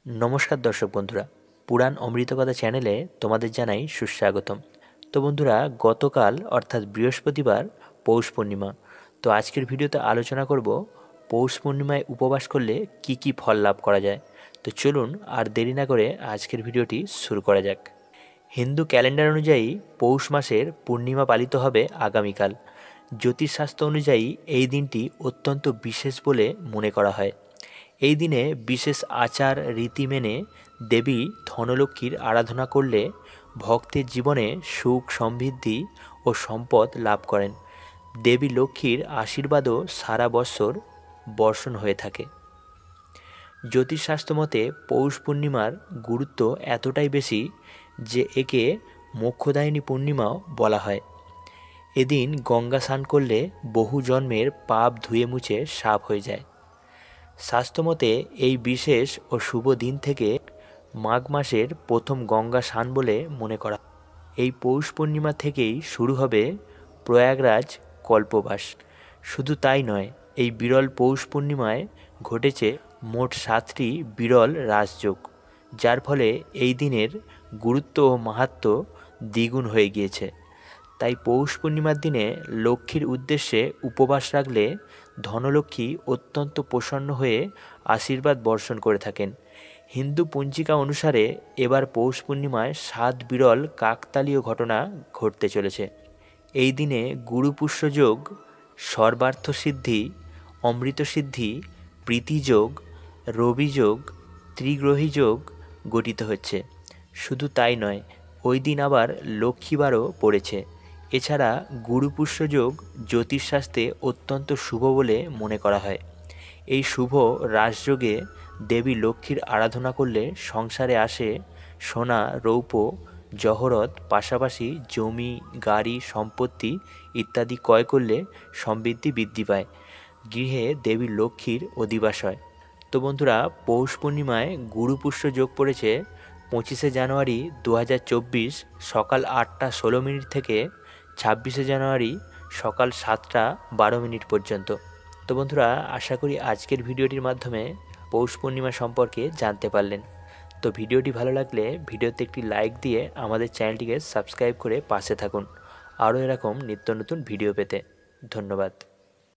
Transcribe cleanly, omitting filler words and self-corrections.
नमस्कार दर्शक बंधुरा पुराण अमृतकथा चैनेले तुम्हादेर जानाई सुस्वागतम। तो बंधुरा गतकाल अर्थात बृहस्पतिवार पौष पूर्णिमा। तो आजकेर भिडियोते आलोचना करब पौष पूर्णिमाय उपवास करले की फल लाभ करा जाए। तो चलुन आर देरी ना करे आजकेर भिडियोटी शुरू करा जाक। हिंदू क्यालेंडार अनुयायी पौष मासेर पूर्णिमा पालित हबे आगामीकाल। ज्योतिषशास्त्र अनुयायी एई दिनटी अत्यंत विशेष बोले मने करा हय। এই দিনে বিশেষ আচার রীতি মেনে দেবী ধনলক্ষ্মীর আরাধনা করলে ভক্তের জীবনে সুখ সমৃদ্ধি ও সম্পদ লাভ করেন। দেবী লক্ষ্মীর আশীর্বাদও সারা বছর বর্ষণ হয়ে থাকে। জ্যোতিষশাস্ত্র মতে পৌষ পূর্ণিমার গুরুত্ব এতটাই বেশি যে একে মোক্ষদায়িনী পূর্ণিমাও বলা হয়। এদিন গঙ্গা স্নান করলে বহু জন্মের পাপ ধুয়ে মুছে সাফ হয়ে যায়। শাস্ত্রমতে এই বিশেষ ও শুভ দিন থেকে মাঘ মাসের প্রথম গঙ্গা স্নান বলে মনে করা। এই পৌষ পূর্ণিমা থেকেই শুরু হবে প্রয়াগরাজ কল্পবাস। শুধু তাই নয়, এই বিরল পৌষ পূর্ণিমায় ঘটেছে মোট 7টি বিরল রাজযোগ, যার ফলে এই দিনের গুরুত্ব ও মাহাত্ম্য দ্বিগুণ হয়ে গিয়েছে। তাই পৌষ পূর্ণিমার দিনে লক্ষ্মীর উদ্দেশ্যে উপবাস রাখলে ধনলক্ষ্মী অত্যন্ত প্রসন্ন হয়ে আশীর্বাদ বর্ষণ করে থাকেন। হিন্দু পঞ্জিকা অনুসারে এবার পৌষ পূর্ণিমায় 7 বিরল কাকতালীয় ঘটনা ঘটতে চলেছে। এই দিনে গুরুপুষ্য যোগ, সর্বার্থ সিদ্ধি, অমৃত সিদ্ধি, প্রীতি যোগ, রবি যোগ, ত্রিগ্রহী যোগ গঠিত হচ্ছে। শুধু তাই নয়, ওই দিন আবার লক্ষ্মীবারও পড়েছে। এছাড়া গুরুপুষ্য যোগ জ্যোতিষশাস্ত্রে অত্যন্ত শুভ বলে মনে করা হয়। এই শুভ রাজযোগে দেবী লক্ষ্মীর আরাধনা করলে সংসারে আসে সোনা, রৌপ্য, জহরত, পাশাপাশি জমি, গাড়ি, সম্পত্তি ইত্যাদি ক্রয় করলে সমৃদ্ধি বৃদ্ধি পায়। গৃহে দেবী লক্ষ্মীর অধিবাস হয়। তো বন্ধুরা, পৌষ পূর্ণিমায় গুরুপুষ্য যোগ পড়েছে 25শে জানুয়ারি 2024 সকাল 8টা 16 মিনিট থেকে 26শে জানুয়ারি সকাল 7টা 12 মিনিট পর্যন্ত। তো বন্ধুরা, আশা করি আজকের ভিডিওটির মাধ্যমে পৌষ পূর্ণিমা সম্পর্কে জানতে পারলেন। তো ভিডিওটি ভালো লাগলে ভিডিওতে একটি লাইক দিয়ে আমাদের চ্যানেলটিকে সাবস্ক্রাইব করে পাশে থাকুন আরও এরকম নিত্য নতুন ভিডিও পেতে। ধন্যবাদ।